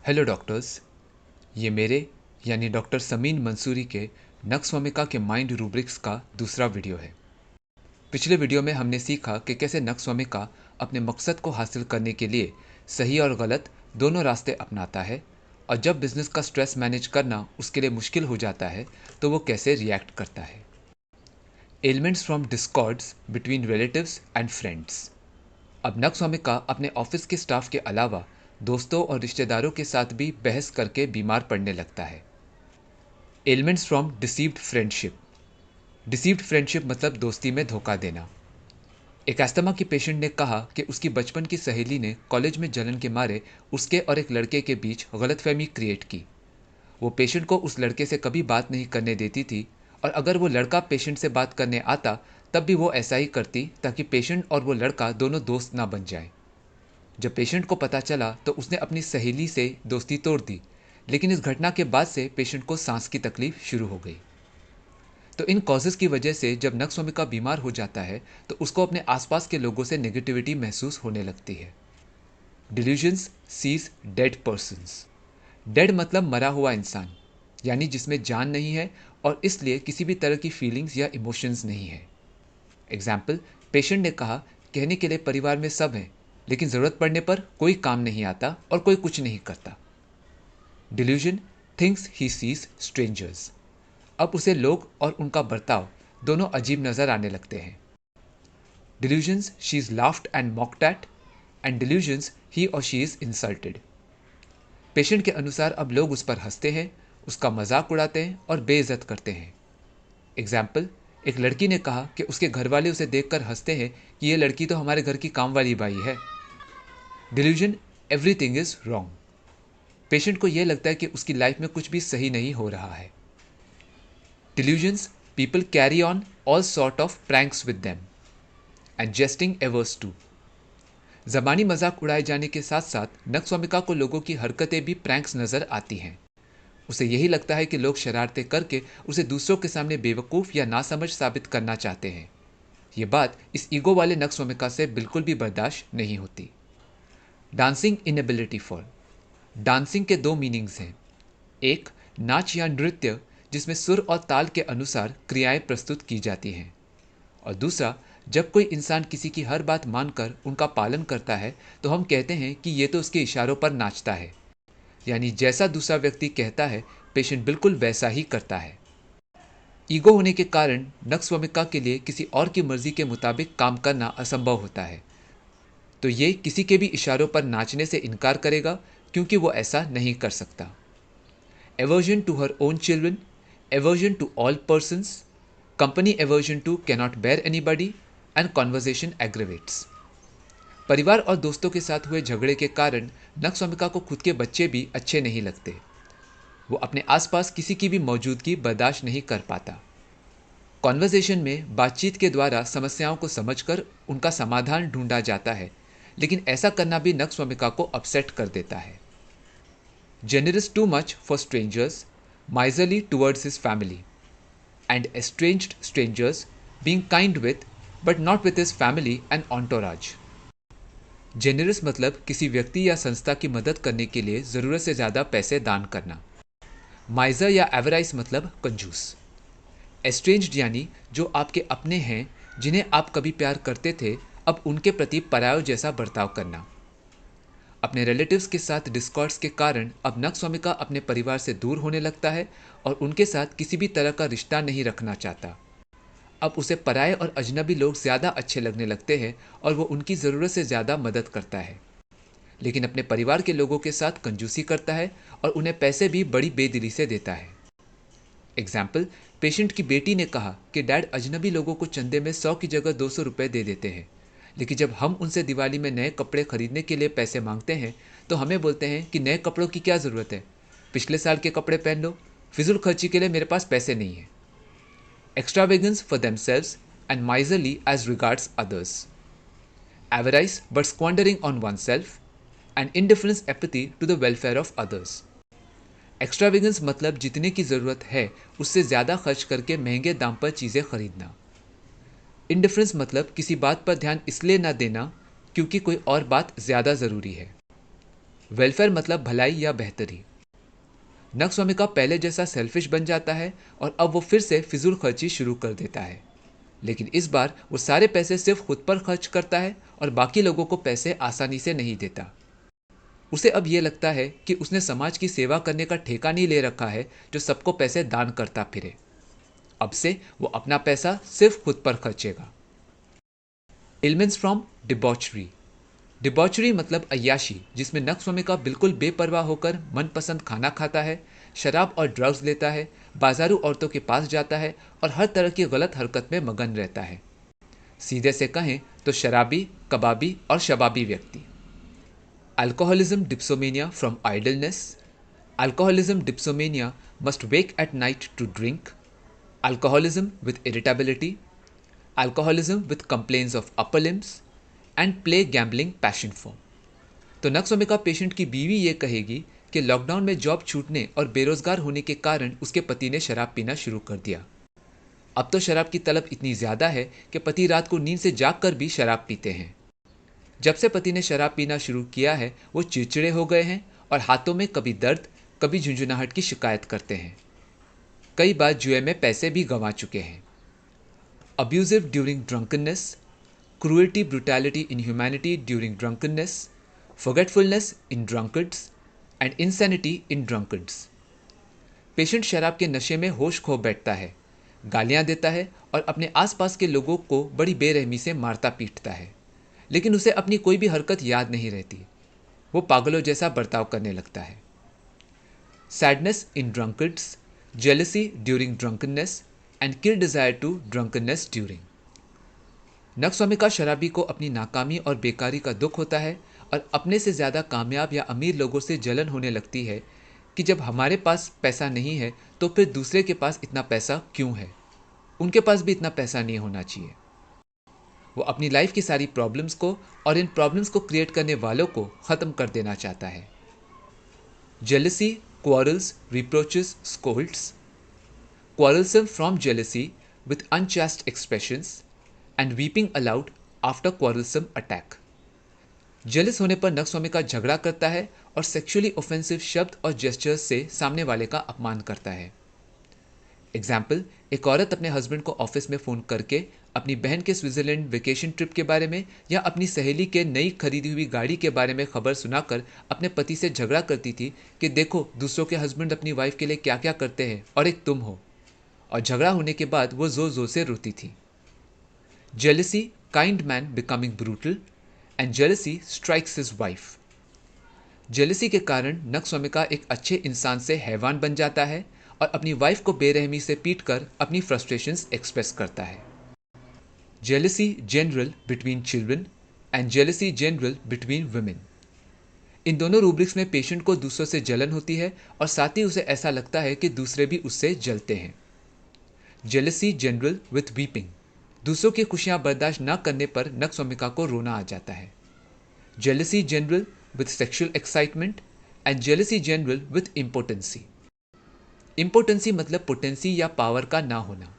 Hello doctors. ये मेरे यानी डॉक्टर समीन मंसूरी के नक्सवामिका के माइंड रूब्रिक्स का दूसरा वीडियो है। पिछले वीडियो में हमने सीखा कि कैसे नक्सवामिका अपने मकसद को हासिल करने के लिए सही और गलत दोनों रास्ते अपनाता है, और जब बिजनेस का स्ट्रेस मैनेज करना उसके लिए मुश्किल हो जाता है तो वो कैसे रिएक्ट करता है। Elements from discords between relatives and friends. अब नक्सवामिका अपने ऑफिस के स्टाफ के अलावा दोस्तों और रिश्तेदारों के साथ भी बहस करके बीमार पड़ने लगता है। Elements from deceived friendship. Deceived friendship मतलब दोस्ती में धोखा देना। एक अस्थमा की पेशेंट ने कहा कि उसकी बचपन की सहेली ने कॉलेज में जलन के मारे उसके और एक लड़के के बीच गलतफहमी क्रिएट की। वो पेशेंट को उस लड़के से कभी बात नहीं करने देती थी, और अगर वो लड़का पेशेंट से बात करने आता तब भी वो ऐसा ही करती ताकि पेशेंट और वो लड़का दोनों दोस्त ना बन जाए। जब पेशेंट को पता चला तो उसने अपनी सहेली से दोस्ती तोड़ दी, लेकिन इस घटना के बाद से पेशेंट को सांस की तकलीफ शुरू हो गई। तो इन कॉजेज़ की वजह से जब नक्सवामिका बीमार हो जाता है तो उसको अपने आसपास के लोगों से नेगेटिविटी महसूस होने लगती है। Delusions sees dead persons. Dead मतलब मरा हुआ इंसान, यानी जिसमें जान नहीं है और इसलिए किसी भी तरह की फीलिंग्स या इमोशंस नहीं है। एग्जाम्पल, पेशेंट ने कहा, कहने के लिए परिवार में सब हैं, लेकिन ज़रूरत पड़ने पर कोई काम नहीं आता और कोई कुछ नहीं करता। Delusion things he sees strangers. अब उसे लोग और उनका बर्ताव दोनों अजीब नजर आने लगते हैं। Delusions she is laughed and mocked at, and delusions he or she is insulted. Patient के अनुसार अब लोग उस पर हंसते हैं, उसका मजाक उड़ाते हैं और बेइज्जत करते हैं। एग्जाम्पल, एक लड़की ने कहा कि उसके घर वाले उसे देखकर हंसते हैं कि ये लड़की तो हमारे घर की काम वाली बाई है। Delusion everything is wrong. Patient को यह लगता है कि उसकी लाइफ में कुछ भी सही नहीं हो रहा है। Delusions, people carry on all sort of pranks with them and jesting averse too. जबानी मजाक उड़ाए जाने के साथ साथ नक्सवामिका को लोगों की हरकतें भी प्रैंक्स नजर आती हैं। उसे यही लगता है कि लोग शरारतें करके उसे दूसरों के सामने बेवकूफ़ या नासमझ साबित करना चाहते हैं। ये बात इस ईगो वाले नक्सवामिका से बिल्कुल भी बर्दाश्त नहीं होती। Dancing inability for. डांसिंग के दो मीनिंग्स हैं। एक, नाच या नृत्य जिसमें सुर और ताल के अनुसार क्रियाएं प्रस्तुत की जाती हैं, और दूसरा, जब कोई इंसान किसी की हर बात मानकर उनका पालन करता है तो हम कहते हैं कि ये तो उसके इशारों पर नाचता है, यानी जैसा दूसरा व्यक्ति कहता है पेशेंट बिल्कुल वैसा ही करता है। ईगो होने के कारण नक्सवामिका के लिए किसी और की मर्जी के मुताबिक काम करना असंभव होता है, तो ये किसी के भी इशारों पर नाचने से इनकार करेगा क्योंकि वो ऐसा नहीं कर सकता। Aversion to her own children, aversion to all persons, company aversion to cannot bear anybody, and conversation aggravates. परिवार और दोस्तों के साथ हुए झगड़े के कारण नक्सवामिका को खुद के बच्चे भी अच्छे नहीं लगते। वो अपने आसपास किसी की भी मौजूदगी बर्दाश्त नहीं कर पाता। कॉन्वर्सेशन में बातचीत के द्वारा समस्याओं को समझकर उनका समाधान ढूंढा जाता है, लेकिन ऐसा करना भी नक्सवामिका को अपसेट कर देता है। Generous too much for strangers, miserly towards his family, and estranged strangers, being kind with but not with his family and entourage. Generous मतलब किसी व्यक्ति या संस्था की मदद करने के लिए ज़रूरत से ज़्यादा पैसे दान करना। माइजर या एवराइस मतलब कंजूस। एस्ट्रेंज्ड यानी जो आपके अपने हैं, जिन्हें आप कभी प्यार करते थे, अब उनके प्रति परायों जैसा बर्ताव करना। अपने रिलेटिव्स के साथ डिस्कॉर्ड्स के कारण अब नक्सवामिका अपने परिवार से दूर होने लगता है और उनके साथ किसी भी तरह का रिश्ता नहीं रखना चाहता। अब उसे पराये और अजनबी लोग ज़्यादा अच्छे लगने लगते हैं और वो उनकी ज़रूरत से ज़्यादा मदद करता है, लेकिन अपने परिवार के लोगों के साथ कंजूसी करता है और उन्हें पैसे भी बड़ी बेदिली से देता है। एग्जाम्पल, पेशेंट की बेटी ने कहा कि डैड अजनबी लोगों को चंदे में 100 की जगह 200 रुपये दे देते हैं, लेकिन जब हम उनसे दिवाली में नए कपड़े खरीदने के लिए पैसे मांगते हैं तो हमें बोलते हैं कि नए कपड़ों की क्या ज़रूरत है, पिछले साल के कपड़े पहन लो, फिजूल खर्ची के लिए मेरे पास पैसे नहीं है। Extravagance for themselves and miserly as regards others. Avarice but squandering on oneself, and indifference apathy to the welfare of others. Extravagance मतलब जितने की ज़रूरत है उससे ज़्यादा खर्च करके महंगे दाम पर चीज़ें खरीदना। इंडिफरेंस मतलब किसी बात पर ध्यान इसलिए ना देना क्योंकि कोई और बात ज़्यादा ज़रूरी है। वेलफेयर मतलब भलाई या बेहतरी। नक्सवामिका पहले जैसा सेल्फिश बन जाता है और अब वो फिर से फिजूल खर्ची शुरू कर देता है। लेकिन इस बार वो सारे पैसे सिर्फ खुद पर खर्च करता है और बाकी लोगों को पैसे आसानी से नहीं देता। उसे अब ये लगता है कि उसने समाज की सेवा करने का ठेका नहीं ले रखा है जो सबको पैसे दान करता फिरे। अब से वो अपना पैसा सिर्फ खुद पर खर्चेगा। Elements from debauchery. डिबॉचरी मतलब अय्याशी, जिसमें नक्सवामिका बिल्कुल बेपरवाह होकर मनपसंद खाना खाता है, शराब और ड्रग्स लेता है, बाजारू औरतों के पास जाता है और हर तरह की गलत हरकत में मगन रहता है। सीधे से कहें तो शराबी, कबाबी और शबाबी व्यक्ति। Alcoholism dipsomania from idleness. Alcoholism dipsomania must wake at night to drink. Alcoholism with irritability. Alcoholism with complains of upper limbs and play gambling passion form. तो नक्सवामिका पेशेंट की बीवी ये कहेगी कि लॉकडाउन में जॉब छूटने और बेरोजगार होने के कारण उसके पति ने शराब पीना शुरू कर दिया। अब तो शराब की तलब इतनी ज्यादा है कि पति रात को नींद से जागकर भी शराब पीते हैं। जब से पति ने शराब पीना शुरू किया है वो चिड़चिड़े हो गए हैं और हाथों में कभी दर्द कभी झुंझुनाहट की शिकायत करते हैं। कई बार जुए में पैसे भी गंवा चुके हैं। Abusive during drunkenness. cruelty, brutality, inhumanity during drunkenness, forgetfulness in drunkards, and insanity in drunkards. Patient शराब के नशे में होश खो बैठता है, गालियां देता है और अपने आसपास के लोगों को बड़ी बेरहमी से मारता पीटता है, लेकिन उसे अपनी कोई भी हरकत याद नहीं रहती। वो पागलों जैसा बर्ताव करने लगता है। Sadness in drunkards, jealousy during drunkenness and kill desire to drunkenness during. Nux vomica शराबी को अपनी नाकामी और बेकारी का दुख होता है और अपने से ज़्यादा कामयाब या अमीर लोगों से जलन होने लगती है कि जब हमारे पास पैसा नहीं है तो फिर दूसरे के पास इतना पैसा क्यों है, उनके पास भी इतना पैसा नहीं होना चाहिए। वो अपनी लाइफ की सारी प्रॉब्लम्स को और इन प्रॉब्लम्स को क्रिएट करने वालों को ख़त्म कर देना चाहता है। Jealousy, quarrels, reproaches, scolds. Quarrelsome from jealousy with unchaste expressions and weeping aloud after quarrelsome attack. Jealous होने पर नक्सवामिका झगड़ा करता है और सेक्सुअली ऑफेंसिव शब्द और जेस्चर्स से सामने वाले का अपमान करता है। एग्जाम्पल, एक औरत अपने हस्बैंड को ऑफिस में फ़ोन करके अपनी बहन के स्विट्जरलैंड वेकेशन ट्रिप के बारे में या अपनी सहेली के नई खरीदी हुई गाड़ी के बारे में खबर सुनाकर अपने पति से झगड़ा करती थी कि देखो दूसरों के हस्बैंड अपनी वाइफ के लिए क्या क्या करते हैं और एक तुम हो। और झगड़ा होने के बाद वो जोर जोर से रोती थी। Jealousy, kind man becoming brutal, and jealousy strikes his wife. Jealousy के कारण नक्सवामिका एक अच्छे इंसान से हैवान बन जाता है और अपनी वाइफ को बेरहमी से पीटकर अपनी फ्रस्ट्रेशंस एक्सप्रेस करता है। Jealousy general between children and jealousy general between women. इन दोनों रूब्रिक्स में पेशेंट को दूसरों से जलन होती है और साथ ही उसे ऐसा लगता है कि दूसरे भी उससे जलते हैं। Jealousy general with weeping. दूसरों की खुशियां बर्दाश्त न करने पर नक्सवामिका को रोना आ जाता है। Jealousy general with sexual excitement and jealousy general with impotency. Impotency मतलब पोटेंसी या पावर का ना होना।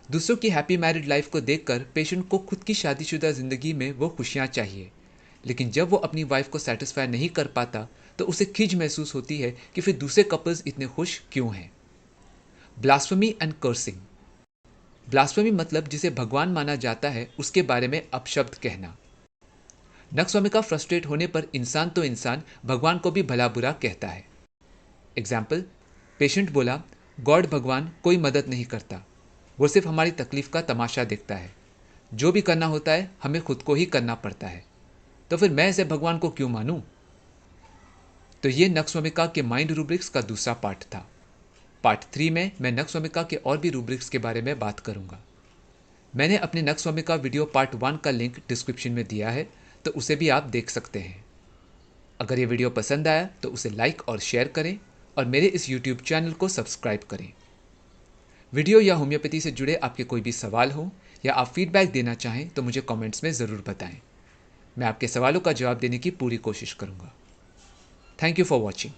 दूसरों की हैप्पी मैरिड लाइफ को देखकर पेशेंट को खुद की शादीशुदा जिंदगी में वो खुशियां चाहिए, लेकिन जब वो अपनी वाइफ को सेटिस्फाई नहीं कर पाता तो उसे खिज महसूस होती है कि फिर दूसरे कपल्स इतने खुश क्यों हैं। Blasphemy and cursing. ब्लास्फेमी मतलब जिसे भगवान माना जाता है उसके बारे में अपशब्द कहना। नक्सवामिका फ्रस्ट्रेट होने पर इंसान तो इंसान भगवान को भी भला बुरा कहता है। एग्जाम्पल, पेशेंट बोला, गॉड भगवान कोई मदद नहीं करता, वो सिर्फ हमारी तकलीफ का तमाशा देखता है, जो भी करना होता है हमें खुद को ही करना पड़ता है, तो फिर मैं ऐसे भगवान को क्यों मानूं। तो ये नक्सवामिका के माइंड रूब्रिक्स का दूसरा पार्ट था। पार्ट 3 में मैं नक्सवामिका के और भी रूब्रिक्स के बारे में बात करूंगा। मैंने अपने नक्सवामिका वीडियो पार्ट 1 का लिंक डिस्क्रिप्शन में दिया है, तो उसे भी आप देख सकते हैं। अगर ये वीडियो पसंद आया तो उसे लाइक और शेयर करें और मेरे इस यूट्यूब चैनल को सब्सक्राइब करें। वीडियो या होम्योपैथी से जुड़े आपके कोई भी सवाल हो या आप फीडबैक देना चाहें तो मुझे कमेंट्स में ज़रूर बताएं। मैं आपके सवालों का जवाब देने की पूरी कोशिश करूंगा। Thank you for watching.